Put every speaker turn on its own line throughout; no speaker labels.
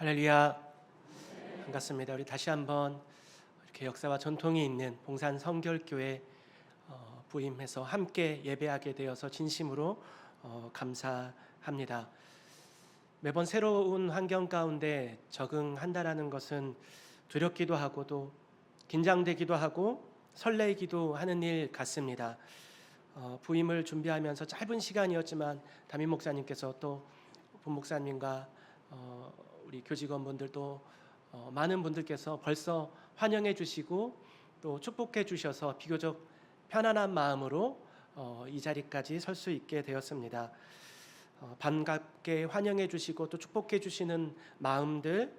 할렐루야. 반갑습니다. 우리 다시 한번 이렇게 역사와 전통이 있는 봉산 성결교회 부임해서 함께 예배하게 되어서 진심으로 감사합니다. 매번 새로운 환경 가운데 적응한다라는 것은 두렵기도 하고 또 긴장되기도 하고 설레기도 하는 일 같습니다. 부임을 준비하면서 짧은 시간이었지만 담임 목사님께서 또 본목사님과 우리 교직원분들도 많은 분들께서 벌써 환영해 주시고 또 축복해 주셔서 비교적 편안한 마음으로 이 자리까지 설 수 있게 되었습니다. 반갑게 환영해 주시고 또 축복해 주시는 마음들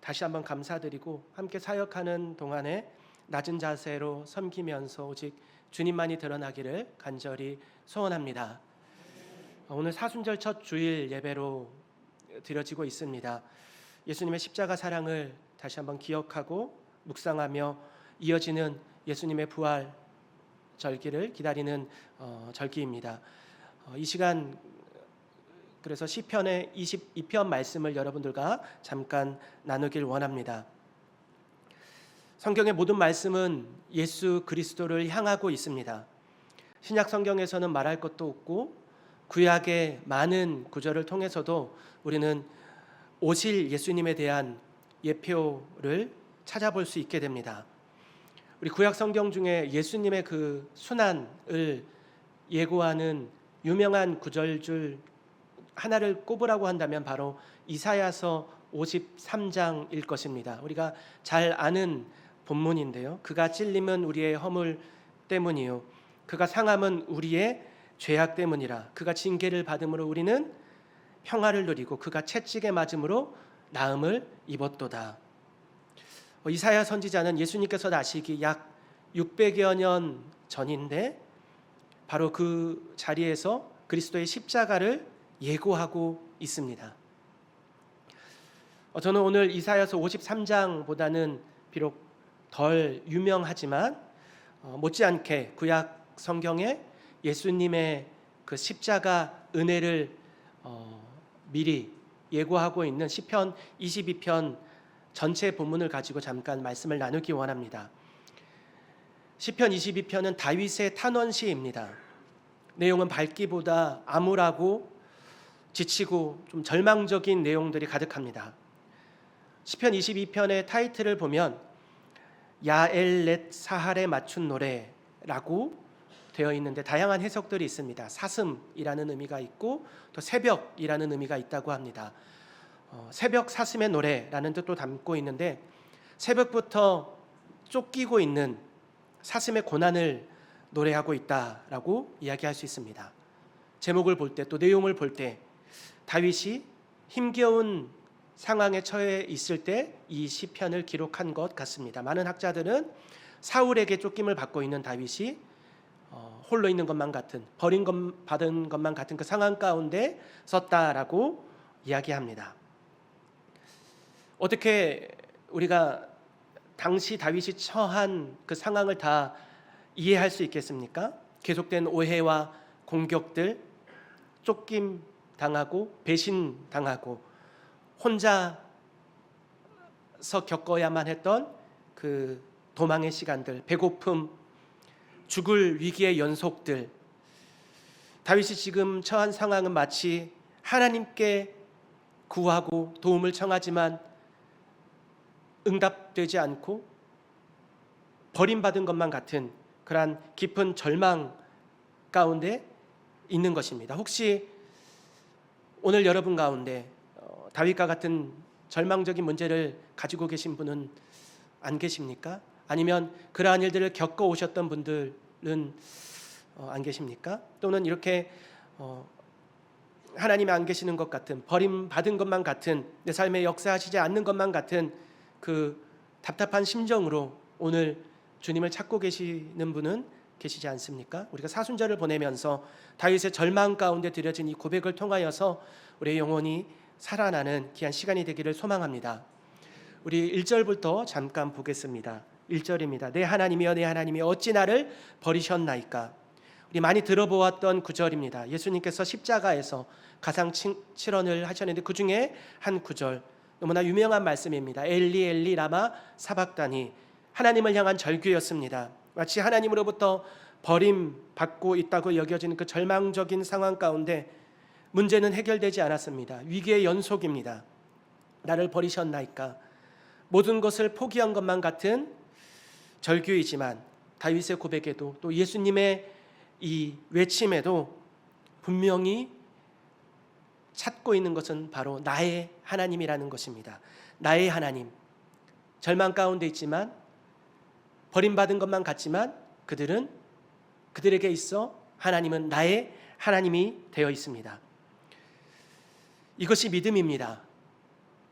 다시 한번 감사드리고 함께 사역하는 동안에 낮은 자세로 섬기면서 오직 주님만이 드러나기를 간절히 소원합니다. 오늘 사순절 첫 주일 예배로 드려지고 있습니다. 예수님의 십자가 사랑을 다시 한번 기억하고 묵상하며 이어지는 예수님의 부활 절기를 기다리는 절기입니다. 이 시간 그래서 시편의 22편 말씀을 여러분들과 잠깐 나누길 원합니다. 성경의 모든 말씀은 예수 그리스도를 향하고 있습니다. 신약 성경에서는 말할 것도 없고 구약의 많은 구절을 통해서도 우리는 오실 예수님에 대한 예표를 찾아볼 수 있게 됩니다. 우리 구약 성경 중에 예수님의 그 순환을 예고하는 유명한 구절 줄 하나를 꼽으라고 한다면 바로 이사야서 53장일 것입니다. 우리가 잘 아는 본문인데요. 그가 찔림은 우리의 허물 때문이요 그가 상함은 우리의 죄악 때문이라. 그가 징계를 받음으로 우리는 평화를 누리고 그가 채찍에 맞음으로 나음을 입었도다. 이사야 선지자는 예수님께서 나시기 약 600여 년 전인데 바로 그 자리에서 그리스도의 십자가를 예고하고 있습니다. 저는 오늘 이사야서 53장보다는 비록 덜 유명하지만 못지않게 구약 성경에 예수님의 그 십자가 은혜를 미리 예고하고 있는 시편 22편 전체 본문을 가지고 잠깐 말씀을 나누기 원합니다. 시편 22편은 다윗의 탄원시입니다. 내용은 밝기보다 암울하고 지치고 좀 절망적인 내용들이 가득합니다. 시편 22편의 타이틀을 보면 야엘렛 사할에 맞춘 노래라고 되어 있는데 다양한 해석들이 있습니다. 사슴이라는 의미가 있고 또 새벽이라는 의미가 있다고 합니다. 새벽 사슴의 노래라는 뜻도 담고 있는데 새벽부터 쫓기고 있는 사슴의 고난을 노래하고 있다라고 이야기할 수 있습니다. 제목을 볼 때 또 내용을 볼 때 다윗이 힘겨운 상황에 처해 있을 때 이 시편을 기록한 것 같습니다. 많은 학자들은 사울에게 쫓김을 받고 있는 다윗이 홀로 있는 것만 같은 받은 것만 같은 그 상황 가운데 썼다라고 이야기합니다. 어떻게 우리가 당시 다윗이 처한 그 상황을 다 이해할 수 있겠습니까? 계속된 오해와 공격들, 쫓김 당하고 배신 당하고 혼자서 겪어야만 했던 그 도망의 시간들, 배고픔, 죽을 위기의 연속들. 다윗이 지금 처한 상황은 마치 하나님께 구하고 도움을 청하지만 응답되지 않고 버림받은 것만 같은 그러한 깊은 절망 가운데 있는 것입니다. 혹시 오늘 여러분 가운데 다윗과 같은 절망적인 문제를 가지고 계신 분은 안 계십니까? 아니면 그러한 일들을 겪어오셨던 분들은 안 계십니까? 또는 이렇게 하나님이 안 계시는 것 같은 버림받은 것만 같은 내 삶에 역사하시지 않는 것만 같은 그 답답한 심정으로 오늘 주님을 찾고 계시는 분은 계시지 않습니까? 우리가 사순절을 보내면서 다윗의 절망 가운데 드려진 이 고백을 통하여서 우리의 영혼이 살아나는 귀한 시간이 되기를 소망합니다. 우리 1절부터 잠깐 보겠습니다. 1절입니다. 내 하나님이여 내 하나님이 어찌 나를 버리셨나이까. 우리 많이 들어보았던 구절입니다. 예수님께서 십자가에서 가상 칠언을 하셨는데 그 중에 한 구절 너무나 유명한 말씀입니다. 엘리 엘리 라마 사박다니, 하나님을 향한 절규였습니다. 마치 하나님으로부터 버림받고 있다고 여겨지는 그 절망적인 상황 가운데 문제는 해결되지 않았습니다. 위기의 연속입니다. 나를 버리셨나이까. 모든 것을 포기한 것만 같은 절규이지만 다윗의 고백에도 또 예수님의 이 외침에도 분명히 찾고 있는 것은 바로 나의 하나님이라는 것입니다. 나의 하나님. 절망 가운데 있지만, 버림받은 것만 같지만 그들에게 있어 하나님은 나의 하나님이 되어 있습니다. 이것이 믿음입니다.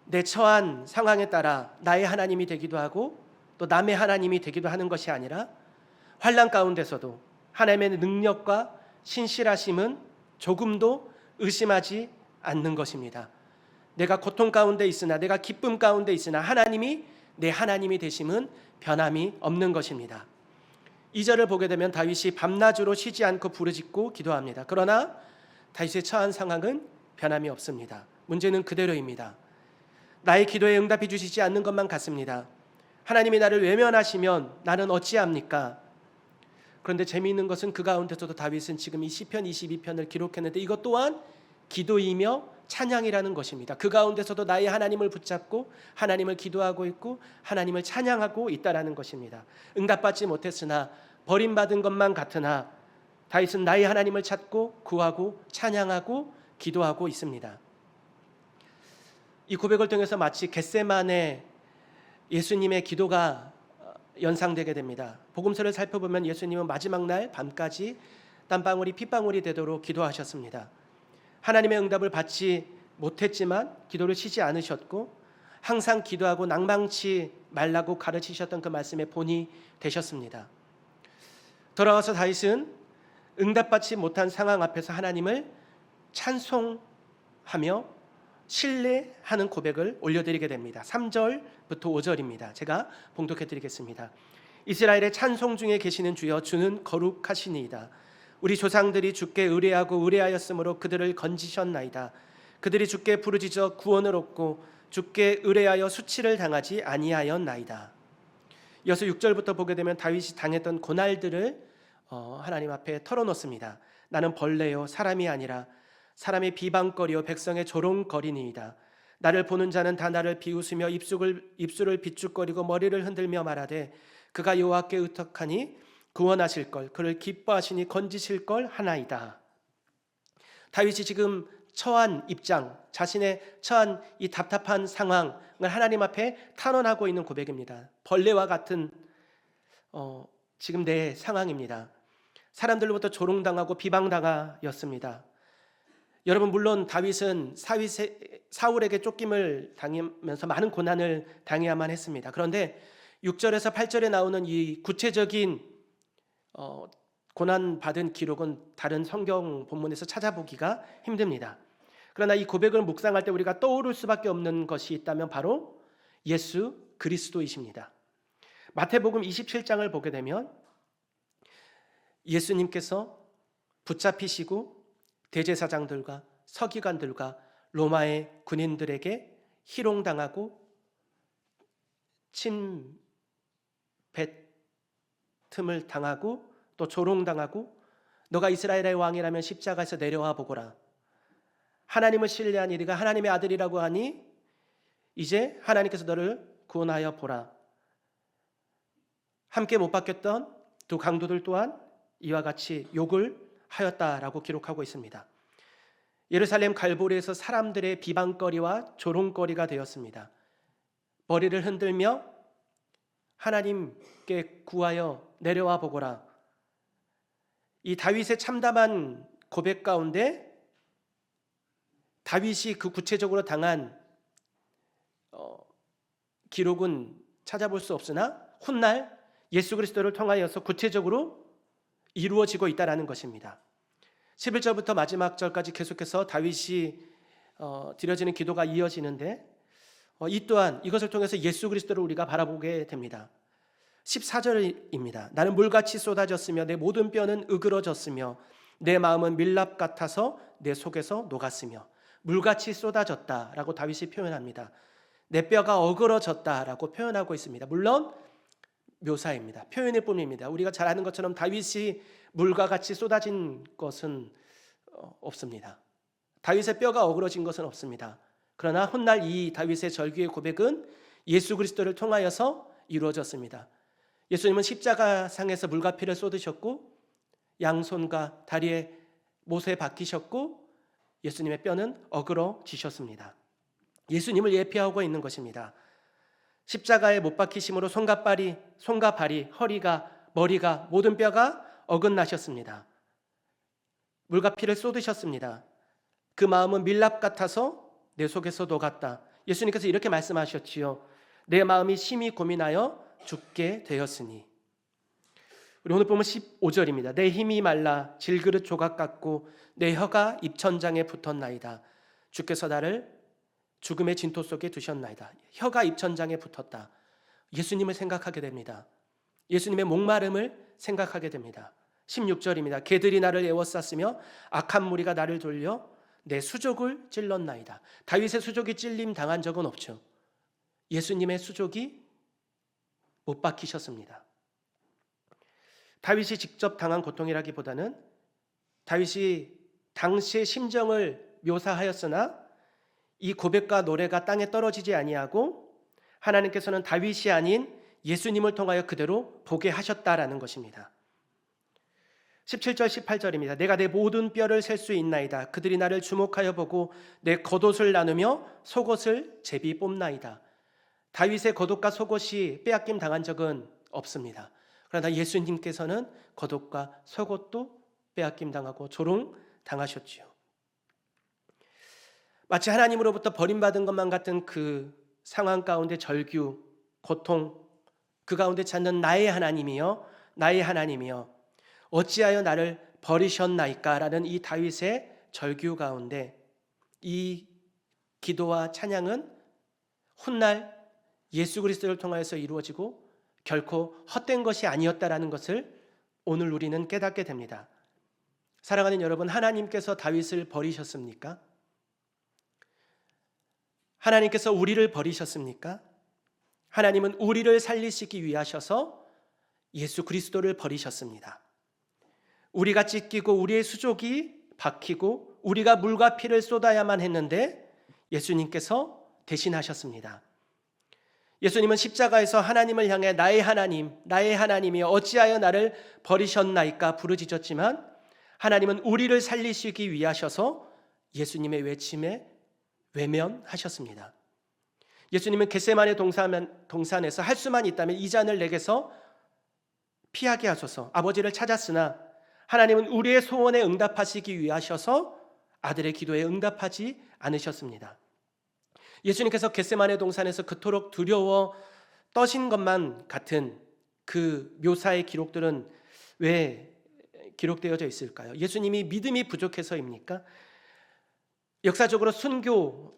내 처한 상황에 따라 나의 하나님이 되기도 하고 또 남의 하나님이 되기도 하는 것이 아니라, 환난 가운데서도 하나님의 능력과 신실하심은 조금도 의심하지 않는 것입니다. 내가 고통 가운데 있으나, 내가 기쁨 가운데 있으나 하나님이 내 하나님이 되심은 변함이 없는 것입니다. 2절을 보게 되면 다윗이 밤낮으로 쉬지 않고 부르짖고 기도합니다. 그러나 다윗의 처한 상황은 변함이 없습니다. 문제는 그대로입니다. 나의 기도에 응답해 주시지 않는 것만 같습니다. 하나님이 나를 외면하시면 나는 어찌합니까? 그런데 재미있는 것은 그 가운데서도 다윗은 지금 이 시편 22편을 기록했는데 이것 또한 기도이며 찬양이라는 것입니다. 그 가운데서도 나의 하나님을 붙잡고 하나님을 기도하고 있고 하나님을 찬양하고 있다라는 것입니다. 응답받지 못했으나, 버림받은 것만 같으나 다윗은 나의 하나님을 찾고 구하고 찬양하고 기도하고 있습니다. 이 고백을 통해서 마치 겟세마네 예수님의 기도가 연상되게 됩니다. 복음서를 살펴보면 예수님은 마지막 날 밤까지 땀방울이 핏방울이 되도록 기도하셨습니다. 하나님의 응답을 받지 못했지만 기도를 쉬지 않으셨고, 항상 기도하고 낭망치 말라고 가르치셨던 그 말씀의 본이 되셨습니다. 돌아와서 다윗은 응답받지 못한 상황 앞에서 하나님을 찬송하며 신뢰하는 고백을 올려드리게 됩니다. 3절부터 5절입니다. 제가 봉독해 드리겠습니다. 이스라엘의 찬송 중에 계시는 주여, 주는 거룩하시니이다. 우리 조상들이 주께 의뢰하고 의뢰하였으므로 그들을 건지셨나이다. 그들이 주께 부르짖어 구원을 얻고 주께 의뢰하여 수치를 당하지 아니하였나이다. 이어서 6절부터 보게 되면 다윗이 당했던 고난들을 하나님 앞에 털어놓습니다. 나는 벌레요 사람이 아니라 사람의 비방거리요 백성의 조롱거리니이다. 나를 보는 자는 다 나를 비웃으며 입술을 비축거리고 머리를 흔들며 말하되 그가 여호와께 의탁하니 구원하실 걸, 그를 기뻐하시니 건지실 걸 하나이다. 다윗이 지금 처한 입장, 자신의 처한 이 답답한 상황을 하나님 앞에 탄원하고 있는 고백입니다. 벌레와 같은 지금 내 상황입니다. 사람들로부터 조롱당하고 비방당하였습니다. 여러분, 물론 다윗은 사울에게 쫓김을 당하면서 많은 고난을 당해야만 했습니다. 그런데 6절에서 8절에 나오는 이 구체적인 고난받은 기록은 다른 성경 본문에서 찾아보기가 힘듭니다. 그러나 이 고백을 묵상할 때 우리가 떠오를 수밖에 없는 것이 있다면 바로 예수 그리스도이십니다. 마태복음 27장을 보게 되면 예수님께서 붙잡히시고 대제사장들과 서기관들과 로마의 군인들에게 희롱당하고 침뱉음을 당하고 또 조롱당하고, 너가 이스라엘의 왕이라면 십자가에서 내려와 보거라. 하나님을 신뢰하니 네가 하나님의 아들이라고 하니 이제 하나님께서 너를 구원하여 보라. 함께 못 박혔던 두 강도들 또한 이와 같이 욕을 하였다라고 기록하고 있습니다. 예루살렘 갈보리에서 사람들의 비방거리와 조롱거리가 되었습니다. 머리를 흔들며 하나님께 구하여 내려와 보거라. 이 다윗의 참담한 고백 가운데 다윗이 그 구체적으로 당한 기록은 찾아볼 수 없으나 훗날 예수 그리스도를 통하여서 구체적으로 이루어지고 있다는 것입니다. 11절부터 마지막 절까지 계속해서 다윗이 드려지는 기도가 이어지는데 이 또한 이것을 통해서 예수 그리스도를 우리가 바라보게 됩니다. 14절입니다. 나는 물같이 쏟아졌으며 내 모든 뼈는 으그러졌으며 내 마음은 밀랍 같아서 내 속에서 녹았으며, 물같이 쏟아졌다라고 다윗이 표현합니다. 내 뼈가 어그러졌다라고 표현하고 있습니다. 물론 묘사입니다. 표현일 뿐입니다. 우리가 잘 아는 것처럼 다윗이 물과 같이 쏟아진 것은 없습니다. 다윗의 뼈가 어그러진 것은 없습니다. 그러나 훗날 이 다윗의 절규의 고백은 예수 그리스도를 통하여서 이루어졌습니다. 예수님은 십자가상에서 물과 피를 쏟으셨고 양손과 다리에 못에 박히셨고 예수님의 뼈는 어그러지셨습니다. 예수님을 예표하고 있는 것입니다. 십자가에 못 박히심으로 손과 발이, 허리가, 머리가, 모든 뼈가 어긋나셨습니다. 물과 피를 쏟으셨습니다. 그 마음은 밀랍 같아서 내 속에서 녹았다. 예수님께서 이렇게 말씀하셨지요. 내 마음이 심히 고민하여 죽게 되었으니. 우리 오늘 보면 15절입니다. 내 힘이 말라 질그릇 조각 같고 내 혀가 입천장에 붙었나이다. 주께서 나를 죽음의 진토 속에 두셨나이다. 혀가 입천장에 붙었다. 예수님을 생각하게 됩니다. 예수님의 목마름을 생각하게 됩니다. 16절입니다. 개들이 나를 에워쌌으며 악한 무리가 나를 돌려 내 수족을 찔렀나이다. 다윗의 수족이 찔림 당한 적은 없죠. 예수님의 수족이 못 박히셨습니다. 다윗이 직접 당한 고통이라기보다는 다윗이 당시의 심정을 묘사하였으나 이 고백과 노래가 땅에 떨어지지 아니하고 하나님께서는 다윗이 아닌 예수님을 통하여 그대로 보게 하셨다라는 것입니다. 17절 18절입니다. 내가 내 모든 뼈를 셀 수 있나이다. 그들이 나를 주목하여 보고 내 겉옷을 나누며 속옷을 제비 뽑나이다. 다윗의 겉옷과 속옷이 빼앗김 당한 적은 없습니다. 그러나 예수님께서는 겉옷과 속옷도 빼앗김 당하고 조롱 당하셨지요. 마치 하나님으로부터 버림받은 것만 같은 그 상황 가운데 절규, 고통, 그 가운데 찾는 나의 하나님이여 어찌하여 나를 버리셨나이까 라는 이 다윗의 절규 가운데 이 기도와 찬양은 훗날 예수 그리스도를 통하여서 이루어지고 결코 헛된 것이 아니었다라는 것을 오늘 우리는 깨닫게 됩니다. 사랑하는 여러분, 하나님께서 다윗을 버리셨습니까? 하나님께서 우리를 버리셨습니까? 하나님은 우리를 살리시기 위하셔서 예수 그리스도를 버리셨습니다. 우리가 찢기고 우리의 수족이 박히고 우리가 물과 피를 쏟아야만 했는데 예수님께서 대신하셨습니다. 예수님은 십자가에서 하나님을 향해 나의 하나님이 어찌하여 나를 버리셨나이까 부르짖었지만 하나님은 우리를 살리시기 위하셔서 예수님의 외침에 외면하셨습니다. 예수님은 겟세마네 동산에서 할 수만 있다면 이 잔을 내게서 피하게 하소서. 아버지를 찾았으나 하나님은 우리의 소원에 응답하시기 위하셔서 아들의 기도에 응답하지 않으셨습니다. 예수님께서 겟세마네 동산에서 그토록 두려워 떠신 것만 같은 그 묘사의 기록들은 왜 기록되어져 있을까요? 예수님이 믿음이 부족해서입니까? 역사적으로 순교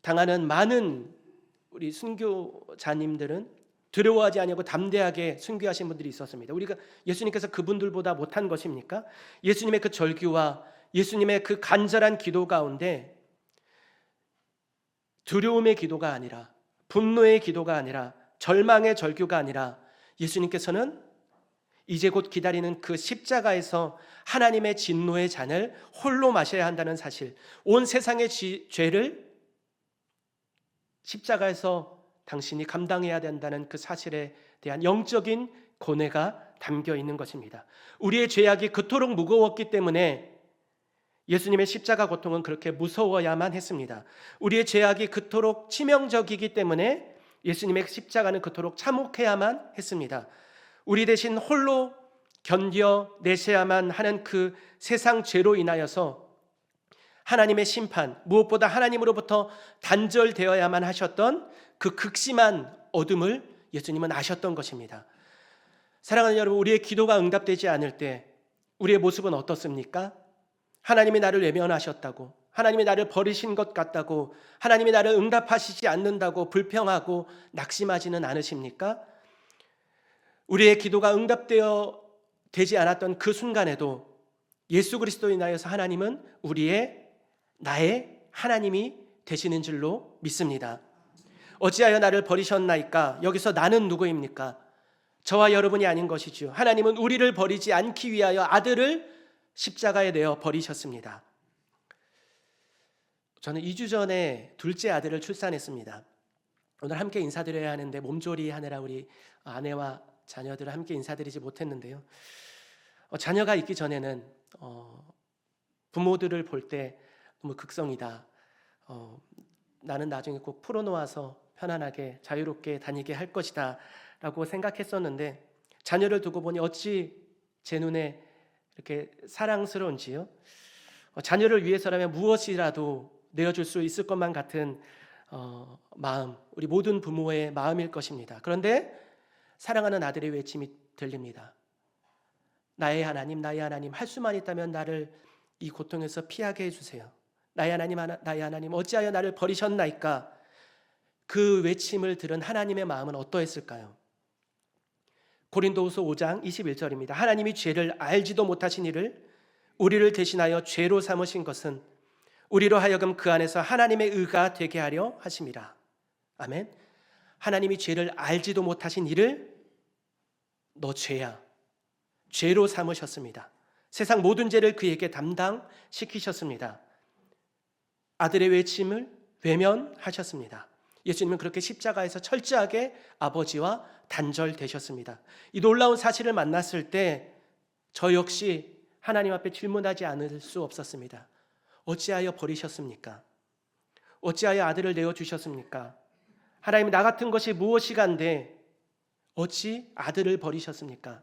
당하는 많은 우리 순교자님들은 두려워하지 아니하고 담대하게 순교하신 분들이 있었습니다. 우리가 예수님께서 그분들보다 못한 것입니까? 예수님의 그 절규와 예수님의 그 간절한 기도 가운데 두려움의 기도가 아니라 분노의 기도가 아니라 절망의 절규가 아니라 예수님께서는 이제 곧 기다리는 그 십자가에서 하나님의 진노의 잔을 홀로 마셔야 한다는 사실, 온 세상의 죄를 십자가에서 당신이 감당해야 된다는 그 사실에 대한 영적인 고뇌가 담겨 있는 것입니다. 우리의 죄악이 그토록 무거웠기 때문에 예수님의 십자가 고통은 그렇게 무서워야만 했습니다. 우리의 죄악이 그토록 치명적이기 때문에 예수님의 십자가는 그토록 참혹해야만 했습니다. 우리 대신 홀로 견뎌 내셔야만 하는 그 세상 죄로 인하여서 하나님의 심판, 무엇보다 하나님으로부터 단절되어야만 하셨던 그 극심한 어둠을 예수님은 아셨던 것입니다. 사랑하는 여러분, 우리의 기도가 응답되지 않을 때 우리의 모습은 어떻습니까? 하나님이 나를 외면하셨다고, 하나님이 나를 버리신 것 같다고, 하나님이 나를 응답하시지 않는다고 불평하고 낙심하지는 않으십니까? 우리의 기도가 응답되지 않았던 그 순간에도 예수 그리스도에 인하여서 하나님은 나의 하나님이 되시는 줄로 믿습니다. 어찌하여 나를 버리셨나이까? 여기서 나는 누구입니까? 저와 여러분이 아닌 것이죠. 하나님은 우리를 버리지 않기 위하여 아들을 십자가에 내어 버리셨습니다. 저는 2주 전에 둘째 아들을 출산했습니다. 오늘 함께 인사드려야 하는데 몸조리 하느라 우리 아내와 자녀들을 함께 인사드리지 못했는데요. 자녀가 있기 전에는 부모들을 볼 때 너무 극성이다. 나는 나중에 꼭 풀어놓아서 편안하게 자유롭게 다니게 할 것이다 라고 생각했었는데, 자녀를 두고 보니 어찌 제 눈에 이렇게 사랑스러운지요. 자녀를 위해서라면 무엇이라도 내어줄 수 있을 것만 같은 마음, 우리 모든 부모의 마음일 것입니다. 그런데 사랑하는 아들의 외침이 들립니다. 나의 하나님, 나의 하나님, 할 수만 있다면 나를 이 고통에서 피하게 해주세요. 나의 하나님, 나의 하나님, 어찌하여 나를 버리셨나이까? 그 외침을 들은 하나님의 마음은 어떠했을까요? 고린도후서 5장 21절입니다. 하나님이 죄를 알지도 못하신 이를 우리를 대신하여 죄로 삼으신 것은 우리로 하여금 그 안에서 하나님의 의가 되게 하려 하심이라. 아멘. 하나님이 죄를 알지도 못하신 이를 너 죄야, 죄로 삼으셨습니다. 세상 모든 죄를 그에게 담당시키셨습니다. 아들의 외침을 외면하셨습니다. 예수님은 그렇게 십자가에서 철저하게 아버지와 단절되셨습니다. 이 놀라운 사실을 만났을 때 저 역시 하나님 앞에 질문하지 않을 수 없었습니다. 어찌하여 버리셨습니까? 어찌하여 아들을 내어주셨습니까? 하나님, 나 같은 것이 무엇이간데 어찌 아들을 버리셨습니까?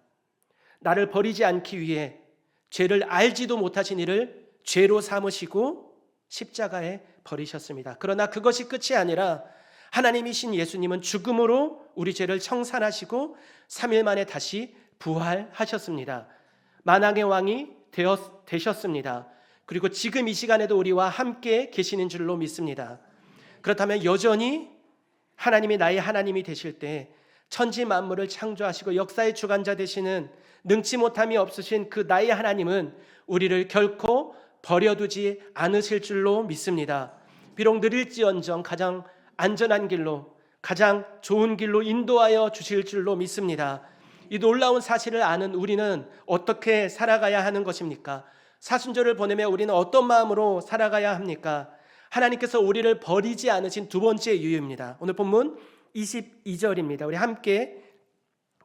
나를 버리지 않기 위해 죄를 알지도 못하신 이를 죄로 삼으시고 십자가에 버리셨습니다. 그러나 그것이 끝이 아니라 하나님이신 예수님은 죽음으로 우리 죄를 청산하시고 3일 만에 다시 부활하셨습니다. 만왕의 왕이 되셨습니다. 그리고 지금 이 시간에도 우리와 함께 계시는 줄로 믿습니다. 그렇다면 여전히 하나님이 나의 하나님이 되실 때 천지 만물을 창조하시고 역사의 주관자 되시는 능치 못함이 없으신 그 나의 하나님은 우리를 결코 버려두지 않으실 줄로 믿습니다. 비록 느릴지언정 가장 안전한 길로, 가장 좋은 길로 인도하여 주실 줄로 믿습니다. 이 놀라운 사실을 아는 우리는 어떻게 살아가야 하는 것입니까? 사순절을 보내며 우리는 어떤 마음으로 살아가야 합니까? 하나님께서 우리를 버리지 않으신 두 번째 이유입니다. 오늘 본문 22절입니다. 우리 함께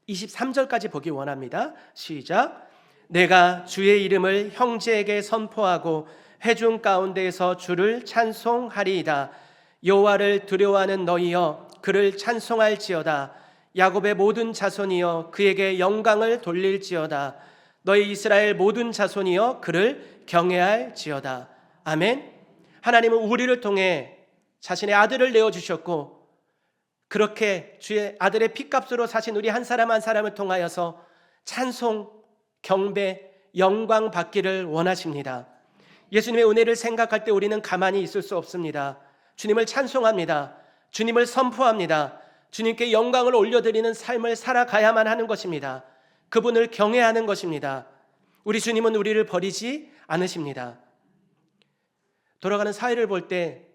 23절까지 보기 원합니다. 시작. 내가 주의 이름을 형제에게 선포하고 회중 가운데에서 주를 찬송하리이다. 여호와를 두려워하는 너희여 그를 찬송할지어다. 야곱의 모든 자손이여 그에게 영광을 돌릴지어다. 너희 이스라엘 모든 자손이여 그를 경외할지어다. 아멘. 하나님은 우리를 통해 자신의 아들을 내어주셨고, 그렇게 주의 아들의 피값으로 사신 우리 한 사람 한 사람을 통하여서 찬송, 경배, 영광 받기를 원하십니다. 예수님의 은혜를 생각할 때 우리는 가만히 있을 수 없습니다. 주님을 찬송합니다. 주님을 선포합니다. 주님께 영광을 올려드리는 삶을 살아가야만 하는 것입니다. 그분을 경외하는 것입니다. 우리 주님은 우리를 버리지 않으십니다. 돌아가는 사회를 볼 때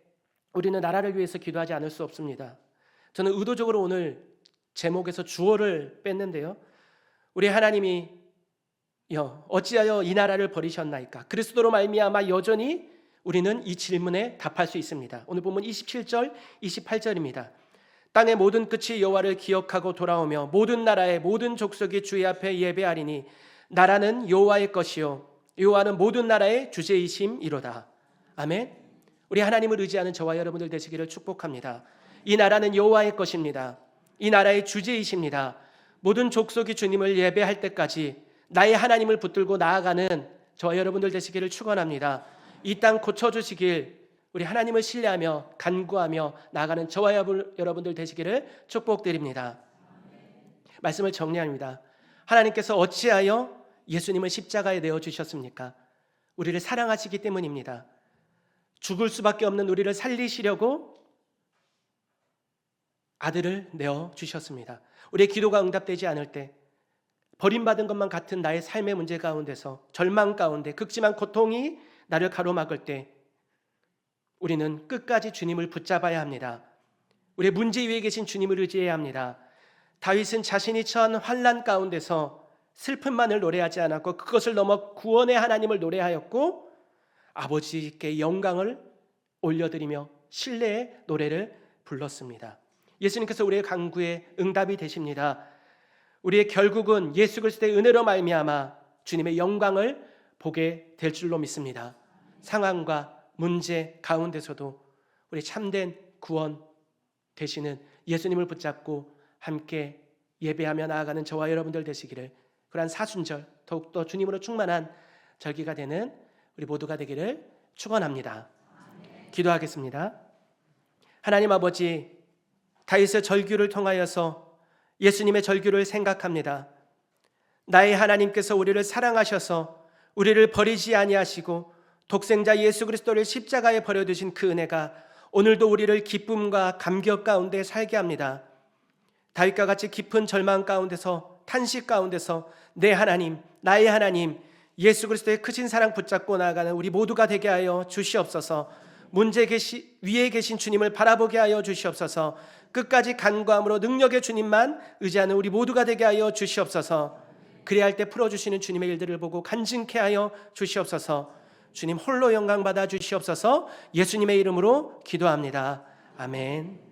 우리는 나라를 위해서 기도하지 않을 수 없습니다. 저는 의도적으로 오늘 제목에서 주어를 뺐는데요. 우리 하나님이 어찌하여 이 나라를 버리셨나이까? 그리스도로 말미암아 여전히 우리는 이 질문에 답할 수 있습니다. 오늘 보면 27절, 28절입니다. 땅의 모든 끝이 여호와를 기억하고 돌아오며 모든 나라의 모든 족속이 주의 앞에 예배하리니 나라는 여호와의 것이요 여호와는 모든 나라의 주제이심이로다. 아멘. 우리 하나님을 의지하는 저와 여러분들 되시기를 축복합니다. 이 나라는 여호와의 것입니다. 이 나라의 주제이십니다. 모든 족속이 주님을 예배할 때까지 나의 하나님을 붙들고 나아가는 저와 여러분들 되시기를 축원합니다. 이 땅 고쳐주시길 우리 하나님을 신뢰하며 간구하며 나아가는 저와 여러분들 되시기를 축복드립니다. 말씀을 정리합니다. 하나님께서 어찌하여 예수님을 십자가에 내어주셨습니까? 우리를 사랑하시기 때문입니다. 죽을 수밖에 없는 우리를 살리시려고 아들을 내어주셨습니다. 우리의 기도가 응답되지 않을 때, 버림받은 것만 같은 나의 삶의 문제 가운데서, 절망 가운데, 극심한 고통이 나를 가로막을 때 우리는 끝까지 주님을 붙잡아야 합니다. 우리의 문제 위에 계신 주님을 의지해야 합니다. 다윗은 자신이 처한 환난 가운데서 슬픔만을 노래하지 않았고 그것을 넘어 구원의 하나님을 노래하였고 아버지께 영광을 올려드리며 신뢰의 노래를 불렀습니다. 예수님께서 우리의 간구에 응답이 되십니다. 우리의 결국은 예수 그리스도의 은혜로 말미암아 주님의 영광을 보게 될 줄로 믿습니다. 상황과 문제 가운데서도 우리 참된 구원 되시는 예수님을 붙잡고 함께 예배하며 나아가는 저와 여러분들 되시기를, 그러한 사순절 더욱더 주님으로 충만한 절기가 되는 우리 모두가 되기를 축원합니다. 기도하겠습니다. 하나님 아버지, 다윗의 절규를 통하여서 예수님의 절규를 생각합니다. 나의 하나님께서 우리를 사랑하셔서 우리를 버리지 아니하시고 독생자 예수 그리스도를 십자가에 버려두신 그 은혜가 오늘도 우리를 기쁨과 감격 가운데 살게 합니다. 다윗과 같이 깊은 절망 가운데서, 탄식 가운데서 내 하나님, 나의 하나님 예수 그리스도의 크신 사랑 붙잡고 나아가는 우리 모두가 되게 하여 주시옵소서. 위에 계신 주님을 바라보게 하여 주시옵소서. 끝까지 간구함으로 능력의 주님만 의지하는 우리 모두가 되게 하여 주시옵소서. 그리할 때 풀어주시는 주님의 일들을 보고 간증케 하여 주시옵소서. 주님 홀로 영광 받아 주시옵소서. 예수님의 이름으로 기도합니다. 아멘.